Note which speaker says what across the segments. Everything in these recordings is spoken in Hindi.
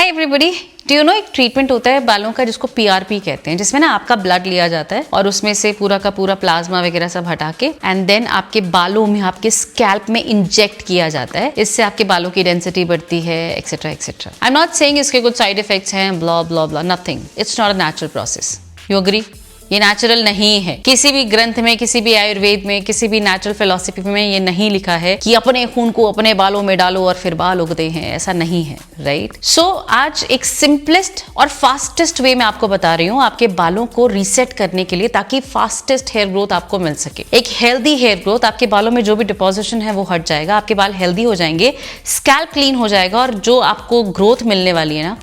Speaker 1: Hi everybody, do you know एक ट्रीटमेंट होता है बालों का जिसको पीआरपी कहते हैं, जिसमें ना आपका ब्लड लिया जाता है और उसमें से पूरा का पूरा प्लाज्मा वगैरह सब हटा के एंड देन आपके बालों में, आपके स्कैल्प में इंजेक्ट किया जाता है। इससे आपके बालों की डेंसिटी बढ़ती है, etcetera etcetera. I am not saying इसके कुछ साइड इफेक्ट्स हैं, blah blah blah, nothing. It's not a natural process. You agree? ये नेचुरल नहीं है। किसी भी ग्रंथ में, किसी भी आयुर्वेद में, किसी भी नेचुरल फिलॉसफी में ये नहीं लिखा है कि अपने खून को अपने बालों में डालो और फिर बाल उगते हैं। ऐसा नहीं है, राइट? सो आज एक सिंपलेस्ट और फास्टेस्ट वे में आपको बता रही हूँ आपके बालों को रीसेट करने के लिए, ताकि फास्टेस्ट हेयर ग्रोथ आपको मिल सके। एक हेल्दी हेयर ग्रोथ, आपके बालों में जो भी डिपोजिशन है वो हट जाएगा, आपके बाल हेल्दी हो जाएंगे, स्कैल्प क्लीन हो जाएगा और जो आपको ग्रोथ मिलने वाली है ना,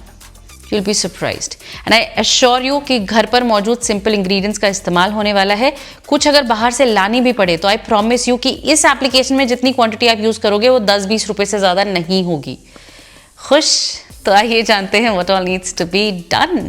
Speaker 1: you'll be surprised and I assure you कि घर पर मौजूद सिंपल इंग्रेडिएंट्स का इस्तेमाल होने वाला है। कुछ अगर बाहर से लानी भी पड़े तो आई प्रॉमिस यू कि इस एप्लीकेशन में जितनी क्वांटिटी आप यूज करोगे वो 10-20 रुपए से ज्यादा नहीं होगी। खुश? तो आइए जानते हैं what all needs to be done।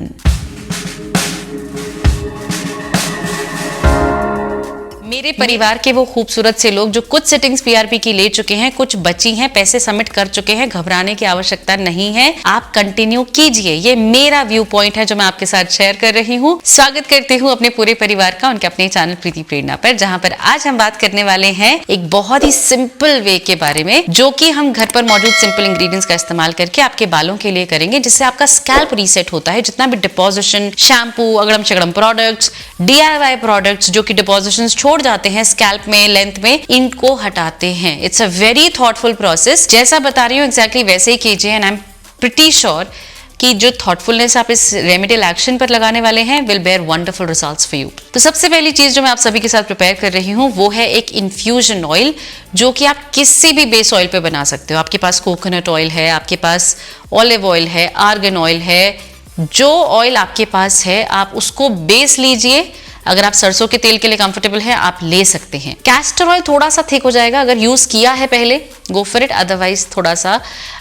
Speaker 1: मेरे परिवार के वो खूबसूरत से लोग जो कुछ सेटिंग्स पीआरपी की ले चुके हैं, कुछ बची हैं, पैसे सबमिट कर चुके हैं, घबराने की आवश्यकता नहीं है। आप कंटिन्यू कीजिए, ये मेरा व्यू पॉइंट है जो मैं आपके साथ शेयर कर रही हूँ। स्वागत करती हूँ अपने पूरे परिवार का उनके अपने चैनल प्रीति प्रेरणा पर, जहाँ पर आज हम बात करने वाले हैं एक बहुत ही सिंपल वे के बारे में, जो कि हम घर पर मौजूद सिंपल इंग्रेडिएंट्स का इस्तेमाल करके आपके बालों के लिए करेंगे, जिससे आपका स्कैल्प रीसेट होता है। जितना भी डिपोजिशन, शैम्पू, अगड़म शगड़म प्रोडक्ट्स, DIY प्रोडक्ट्स जो कि डिपोजिशन छोड़ जाते हैं स्कैल्प में, लेंथ में, इनको हटाते हैं। It's a very thoughtful process. जैसा बता रही हूँ एग्जैक्टली वैसे ही कीजिए and I am pretty sure कि जो थॉटफुलनेस आप इस रेमेडियल एक्शन पर लगाने वाले हैं will bear wonderful results for you. तो सबसे पहली चीज जो मैं आप सभी के साथ प्रिपेयर कर रही हूँ वो है एक इन्फ्यूजन ऑयल, जो कि आप किसी भी बेस ऑयल पे बना सकते हो। आपके पास कोकोनट ऑयल है, आपके पास ऑलिव ऑयल है, आर्गन ऑयल है, जो ऑयल आपके पास है आप उसको बेस लीजिए। अगर आप सरसों के तेल के लिए कंफर्टेबल हैं आप ले सकते हैं। कैस्टर ऑयल थोड़ा सा थिक हो जाएगा, अगर यूज किया है पहले गो फॉर इट, अदरवाइज थोड़ा सा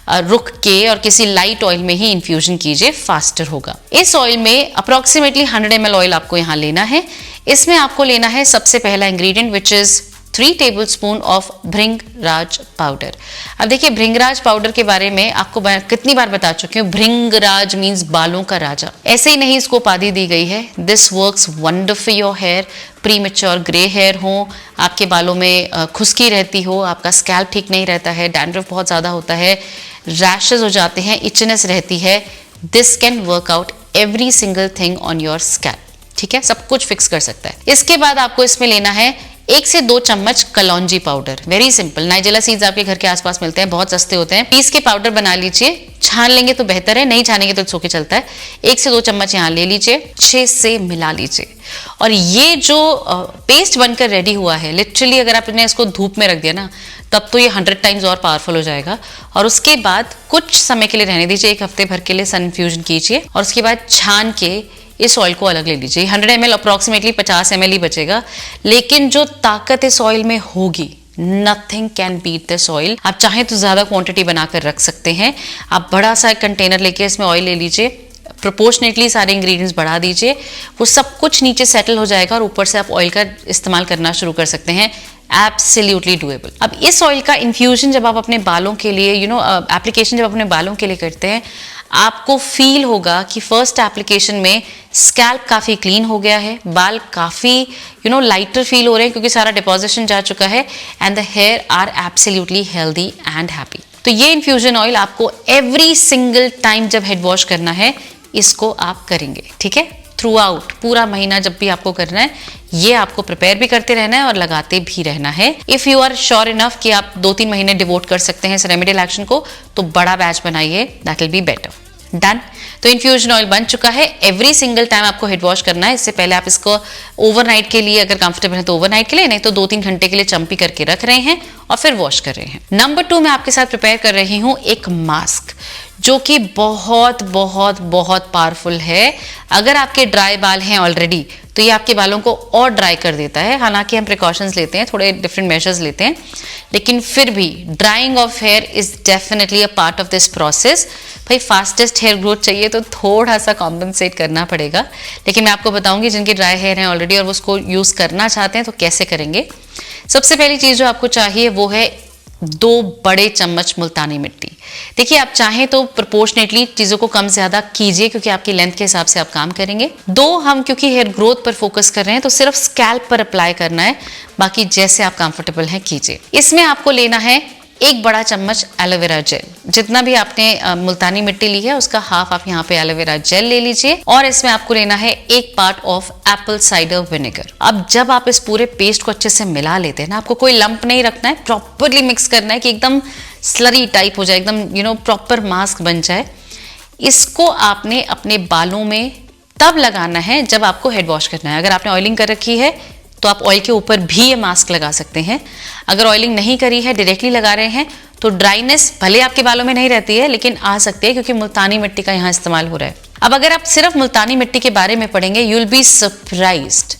Speaker 1: रुक के और किसी लाइट ऑयल में ही इन्फ्यूजन कीजिए, फास्टर होगा। इस ऑयल में अप्रोक्सीमेटली 100 ml ऑयल आपको यहाँ लेना है। इसमें आपको लेना है सबसे पहला ingredient which is 3 tablespoon of bhringraj powder. अब देखिए, भृंगराज पाउडर के बारे में आपको कितनी बार बता चुकी हूँ। भृंगराज मीन्स बालों का राजा। ऐसे ही नहीं इसको उपाधि दी गई है। This works wonderful your hair. Premature grey hair हो, आपके बालों में खुश्की रहती हो, आपका स्कैल्प ठीक नहीं रहता है, डैंड्रफ बहुत ज्यादा होता है, रैशेज हो जाते हैं, इचनेस रहती है, this can work out every single thing on your scalp. ठीक है, सब कुछ फिक्स कर सकता है। इसके बाद आपको इसमें लेना है 1 से 2 चम्मच कलौंजी powder. Very simple. Nigella seeds आपके घर के आसपास मिलते हैं, बहुत सस्ते होते हैं। पीस के पाउडर बना लीजिए। छान लेंगे तो बेहतर है, नहीं छानेंगे तो सोके चलता है। 1 से 2 चम्मच यहाँ ले लीजिए, अच्छे से मिला लीजिए। और ये जो पेस्ट बनकर रेडी हुआ है, लिटरली अगर आपने इसको धूप में रख दिया ना, तब तो ये 100 टाइम्स और पावरफुल हो जाएगा। और उसके बाद कुछ समय के लिए रहने दीजिए, 1 हफ्ते भर के लिए सन इन्फ्यूजन कीजिए और उसके बाद छान के इस ऑयल को अलग ले लीजिए। 100 ml अप्रोक्सीमेटली 50 ml ही बचेगा, लेकिन जो ताकत इस ऑयल में होगी, nothing can beat this oil. आप चाहें तो ज्यादा क्वांटिटी बनाकर रख सकते हैं। आप बड़ा सा कंटेनर लेके इसमें ऑयल ले लीजिए, प्रोपोर्शनेटली सारे इंग्रेडिएंट्स बढ़ा दीजिए, वो सब कुछ नीचे सेटल हो जाएगा और ऊपर से आप ऑयल का इस्तेमाल करना शुरू कर सकते हैं। Absolutely doable. अब इस ऑयल का इन्फ्यूजन जब आप अपने बालों के लिए एप्लीकेशन जब अपने बालों के लिए करते हैं, आपको फील होगा कि फर्स्ट एप्लीकेशन में स्कैल्प काफी क्लीन हो गया है, बाल काफी लाइटर फील हो रहे हैं क्योंकि सारा डिपोजिशन जा चुका है, and the hair are absolutely healthy and happy. तो ये इन्फ्यूजन ऑयल आपको एवरी सिंगल टाइम जब हेड वॉश करना है, इसको आप करेंगे। ठीक है, थ्रू आउट पूरा महीना जब भी आपको करना है, ये आपको प्रिपेयर भी करते रहना है और लगाते भी रहना है। If you are sure enough कि आप 2-3 महीने डिवोट कर सकते हैं इस रेमेडियल एक्शन को, तो बड़ा बैच बनाइए, that will be better. Done. तो इन्फ्यूजन ऑयल बन चुका है। एवरी सिंगल टाइम आपको हेड वॉश करना है। इससे पहले आप इसको ओवरनाइट के लिए, अगर कंफर्टेबल है तो ओवरनाइट के लिए, नहीं तो 2-3 घंटे के लिए चंपी करके रख रहे हैं और फिर वॉश कर रहे हैं। नंबर 2 मैं आपके साथ प्रिपेयर कर रही हूँ एक मास्क, जो कि बहुत बहुत बहुत पावरफुल है। अगर आपके ड्राई बाल हैं ऑलरेडी तो ये आपके बालों को और ड्राई कर देता है। हालांकि हम प्रिकॉशंस लेते हैं, थोड़े डिफरेंट मेजर्स लेते हैं, लेकिन फिर भी drying of here is definitely a part of this process. भाई फास्टेस्ट हेयर ग्रोथ चाहिए तो थोड़ा सा कॉम्पनसेट करना पड़ेगा, लेकिन मैं आपको बताऊंगी जिनके ड्राई हेयर हैं ऑलरेडी और वो उसको यूज करना चाहते हैं तो कैसे करेंगे। सबसे पहली चीज जो आपको चाहिए वो है 2 बड़े चम्मच मुल्तानी मिट्टी। देखिए आप चाहें तो प्रोपोर्शनेटली चीज़ों को कम ज़्यादा कीजिए क्योंकि आपकी लेंथ के हिसाब से आप काम करेंगे। 2 हम क्योंकि हेयर ग्रोथ पर फोकस कर रहे हैं तो सिर्फ स्कैल्प पर अप्लाई करना है, बाकी जैसे आप कंफर्टेबल हैं कीजिए। इसमें आपको लेना है 1 बड़ा चम्मच एलोवेरा जेल। जितना भी आपने मुल्तानी मिट्टी ली है उसका हाफ आप यहाँ पे एलोवेरा जेल ले लीजिए और इसमें आपको लेना है 1 part of Apple cider vinegar. अब जब आप इस पूरे पेस्ट को अच्छे से मिला लेते हैं ना, आपको कोई लंप नहीं रखना है, प्रॉपरली मिक्स करना है कि एकदम स्लरी टाइप हो जाए, एकदम प्रॉपर मास्क बन जाए। इसको आपने अपने बालों में तब लगाना है जब आपको हेड वॉश करना है। अगर आपने ऑयलिंग कर रखी है तो आप ऑयल के ऊपर भी ये मास्क लगा सकते हैं। अगर ऑयलिंग नहीं करी है, डायरेक्टली लगा रहे हैं, तो ड्राइनेस भले आपके बालों में नहीं रहती है लेकिन आ सकती है क्योंकि मुल्तानी मिट्टी का यहाँ इस्तेमाल हो रहा है। अब अगर आप सिर्फ मुल्तानी मिट्टी के बारे में पढ़ेंगे, यू विल बी सरप्राइज्ड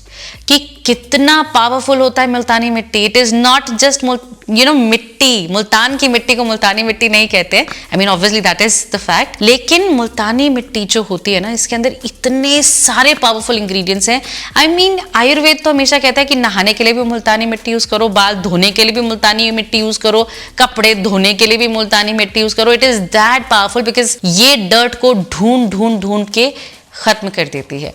Speaker 1: कि कितना पावरफुल होता है मुल्तानी मिट्टी। इट इज नॉट जस्ट मिट्टी, मुल्तान की मिट्टी को मुल्तानी मिट्टी नहीं कहते हैं, I mean obviously that is the fact, लेकिन मुल्तानी मिट्टी जो होती है ना, इसके अंदर इतने सारे पावरफुल इंग्रेडिएंट्स हैं। आई मीन आयुर्वेद तो हमेशा कहता है कि नहाने के लिए भी मुल्तानी मिट्टी यूज करो, बाल धोने के लिए भी मुल्तानी मिट्टी यूज करो, कपड़े धोने के लिए भी मुल्तानी मिट्टी यूज करो। It is that powerful because ये डर्ट को ढूंढ के खत्म कर देती है।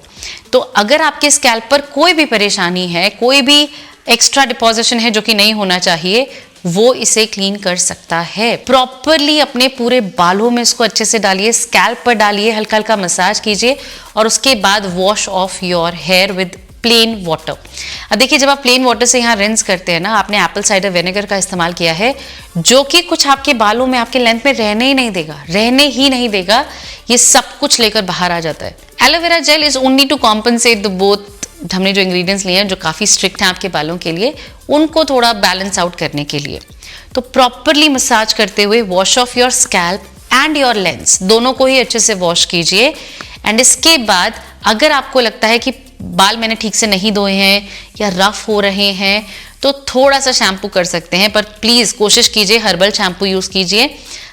Speaker 1: तो अगर आपके स्कैल्प पर कोई भी परेशानी है, कोई भी एक्स्ट्रा डिपॉजिशन है जो कि नहीं होना चाहिए, वो इसे क्लीन कर सकता है। प्रॉपरली अपने पूरे बालों में इसको अच्छे से डालिए, स्कैल्प पर डालिए, हल्का हल्का मसाज कीजिए और उसके बाद wash off your here with plain water. अब देखिए जब आप प्लेन वाटर से यहाँ रिंस करते हैं ना, आपने एप्पल साइडर विनेगर का इस्तेमाल किया है जो कि कुछ आपके बालों में, आपके लेंथ में रहने ही नहीं देगा, ये सब कुछ लेकर बाहर आ जाता है। Aloe vera gel is only to compensate the both. हमने जो इंग्रेडिएंट्स लिए हैं जो काफ़ी स्ट्रिक्ट हैं आपके बालों के लिए, उनको थोड़ा बैलेंस आउट करने के लिए। तो प्रॉपरली मसाज करते हुए wash off your scalp and your lens, दोनों को ही अच्छे से वॉश कीजिए। एंड इसके बाद अगर आपको लगता है कि बाल मैंने ठीक से नहीं धोए हैं या रफ हो रहे हैं तो थोड़ा सा शैम्पू कर सकते हैं, पर प्लीज़ कोशिश कीजिए हर्बल शैम्पू यूज़ कीजिए।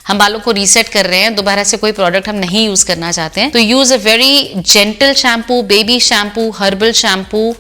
Speaker 1: हम बालों को रीसेट कर रहे हैं, दोबारा से कोई प्रोडक्ट हम नहीं यूज़ करना चाहते हैं, तो use a very gentle shampoo, baby shampoo, herbal shampoo,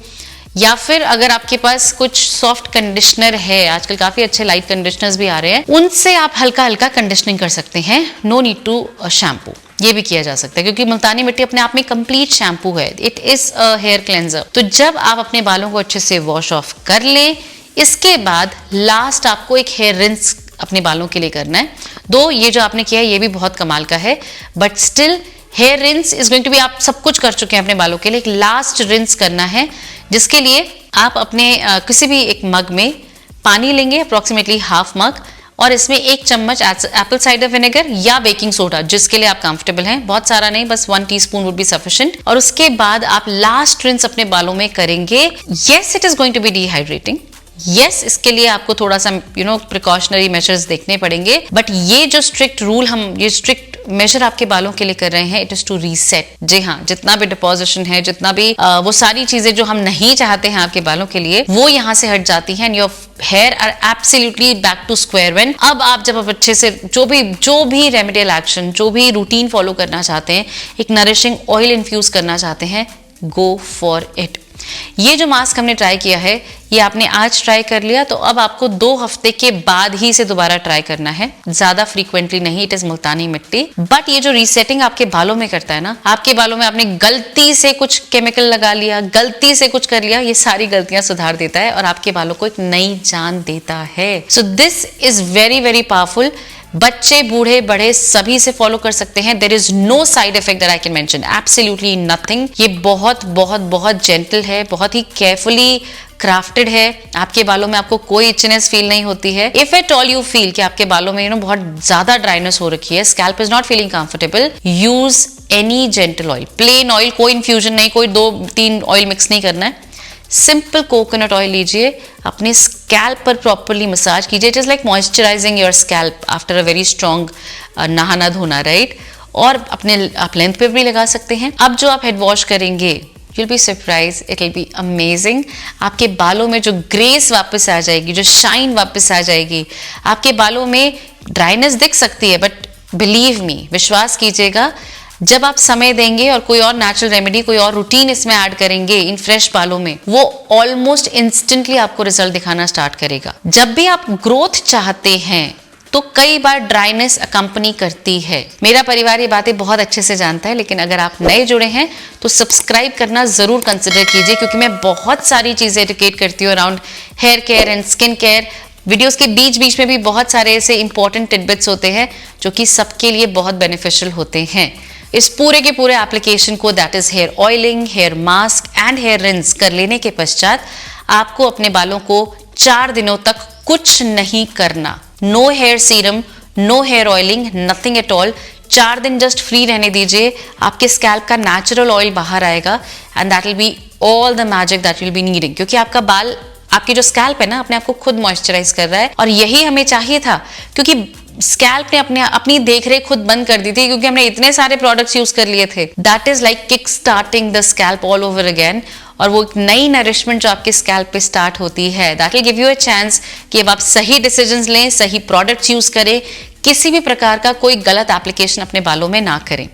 Speaker 1: या फिर अगर आपके पास कुछ सॉफ्ट कंडीशनर है, आजकल काफ़ी अच्छे लाइट कंडीशनर्स भी आ रहे हैं, उनसे आप हल्का हल्का कंडीशनिंग कर सकते हैं। नो नीड टू शैम्पू, ये भी किया जा सकता है क्योंकि मुल्तानी मिट्टी अपने आप में कंप्लीट शैम्पू है, it is a hair cleanser. तो जब आप अपने बालों को अच्छे से वॉश ऑफ कर लें, इसके बाद लास्ट आपको एक हेयर रिंस अपने बालों के लिए करना है। दो ये जो आपने किया है ये भी बहुत कमाल का है, but still hair rinse is going to be, आप सब कुछ कर चुके हैं अपने बालों के लिए, एक लास्ट रिंस करना है जिसके लिए आप अपने किसी भी एक मग में पानी लेंगे, अप्रोक्सीमेटली हाफ मग, और इसमें 1 चम्मच एप्पल साइडर विनेगर या बेकिंग सोडा, जिसके लिए आप कंफर्टेबल हैं, बहुत सारा नहीं, बस 1 टीस्पून वुड बी सफिशिएंट। और उसके बाद आप लास्ट रिंस अपने बालों में करेंगे। Yes, it is going to be dehydrating, yes इसके लिए आपको थोड़ा सा प्रिकॉशनरी मेजर्स देखने पड़ेंगे, बट ये जो स्ट्रिक्ट रूल हम, ये स्ट्रिक्ट मेजर आपके बालों के लिए कर रहे हैं, इट इज टू रीसेट। जी हाँ, जितना भी डिपोजिशन है, जितना भी वो सारी चीजें जो हम नहीं चाहते हैं आपके बालों के लिए, वो यहाँ से हट जाती हैं and your hair are absolutely back to square one. अब आप जब अच्छे से जो भी रेमेडियल एक्शन, जो भी रूटीन फॉलो करना चाहते हैं, एक नरिशिंग ऑयल इन्फ्यूज करना चाहते हैं, गो फॉर इट। ये जो मास्क हमने ट्राई किया है, ये आपने आज ट्राई कर लिया, तो अब आपको 2 हफ्ते के बाद ही से दोबारा ट्राई करना है, ज्यादा फ्रीक्वेंटली नहीं। इट इज मुल्तानी मिट्टी, बट ये जो रीसेटिंग आपके बालों में करता है ना, आपके बालों में आपने गलती से कुछ केमिकल लगा लिया, गलती से कुछ कर लिया, ये सारी गलतियां सुधार देता है और आपके बालों को एक नई जान देता है। So this is very very powerful. बच्चे, बूढ़े, बड़े सभी से फॉलो कर सकते हैं। There is no side effect that I can mention, absolutely nothing. ये बहुत बहुत बहुत जेंटल है, बहुत ही केयरफुली क्राफ्टेड है। आपके बालों में आपको कोई इचनेस फील नहीं होती है। If at all you feel कि आपके बालों में बहुत ज्यादा ड्राइनेस हो रखी है, scalp is not feeling comfortable, use any gentle oil, plain oil, कोई इन्फ्यूजन नहीं, कोई 2-3 ऑयल मिक्स नहीं करना है। सिंपल कोकोनट ऑयल लीजिए, अपने स्कैल्प पर प्रॉपरली मसाज कीजिए। It is like moisturising your scalp after a very strong नहाना धोना, राइट। और अपने आप लेंथ पे भी लगा सकते हैं। अब जो आप हेड वॉश करेंगे, you'll be surprised, it will be amazing। आपके बालों में जो ग्रेस वापस आ जाएगी, जो शाइन वापस आ जाएगी। आपके बालों में ड्राइनेस दिख सकती है, बट बिलीव मी, विश्वास कीजिएगा, जब आप समय देंगे और कोई और नेचुरल रेमेडी, कोई और रूटीन इसमें ऐड करेंगे इन फ्रेश बालों में, वो ऑलमोस्ट इंस्टेंटली आपको रिजल्ट दिखाना स्टार्ट करेगा। जब भी आप ग्रोथ चाहते हैं तो कई बार ड्राइनेस अकम्पनी करती है। मेरा परिवार ये बातें बहुत अच्छे से जानता है, लेकिन अगर आप नए जुड़े हैं तो सब्सक्राइब करना जरूर कंसिडर कीजिए, क्योंकि मैं बहुत सारी चीजें एजुकेट करती हूँ around hair care and skin care. Videos के बीच बीच में भी बहुत सारे ऐसे इंपॉर्टेंट टिडबिट्स होते हैं जो कि सबके लिए बहुत बेनिफिशियल होते हैं। इस पूरे के पूरे एप्लीकेशन को, that is hair oiling, hair mask and hair rinse कर लेने के पश्चात आपको अपने बालों को 4 दिनों तक कुछ नहीं करना। No hair serum, no hair oiling, nothing at all. 4 दिन जस्ट फ्री रहने दीजिए, आपके स्कैल्प का नेचुरल ऑयल बाहर आएगा and that will be all the magic that will be needing, क्योंकि आपका बाल, आपकी जो स्कैल्प है ना, अपने आप को खुद मॉइस्चराइज कर रहा है। और यही हमें चाहिए था, क्योंकि स्कैल्प ने अपनी देखरेख खुद बंद कर दी थी, क्योंकि हमने इतने सारे प्रोडक्ट्स यूज कर लिए थे। That is like kick starting the scalp all over again. और वो एक नई नरिशमेंट जो आपके स्कैल्प पे स्टार्ट होती है, that will give you a chance कि अब आप सही डिसीजंस लें, सही प्रोडक्ट्स यूज करें, किसी भी प्रकार का कोई गलत एप्लीकेशन अपने बालों में ना करें।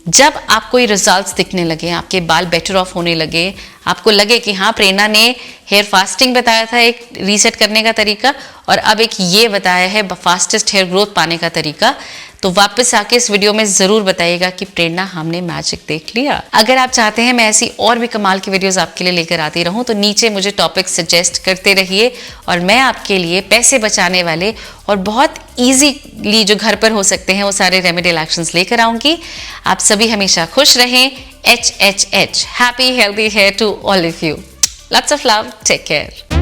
Speaker 1: जब आपको ये रिजल्ट्स दिखने लगे, आपके बाल बेटर ऑफ होने लगे, आपको लगे कि हाँ, प्रेरणा ने हेयर फास्टिंग बताया था एक रीसेट करने का तरीका, और अब एक ये बताया है फास्टेस्ट हेयर ग्रोथ पाने का तरीका, तो वापस आके इस वीडियो में जरूर बताइएगा कि प्रेरणा, हमने मैजिक देख लिया। अगर आप चाहते हैं मैं ऐसी और भी कमाल की वीडियोस आपके लिए लेकर आती रहूं, तो नीचे मुझे टॉपिक सजेस्ट करते रहिए और मैं आपके लिए पैसे बचाने वाले और बहुत इजीली जो घर पर हो सकते हैं वो सारे रेमेडियल एक्शंस लेकर आऊंगी। आप सभी हमेशा खुश रहें। HHH, happy healthy hair to all of you. Lots of love, take care.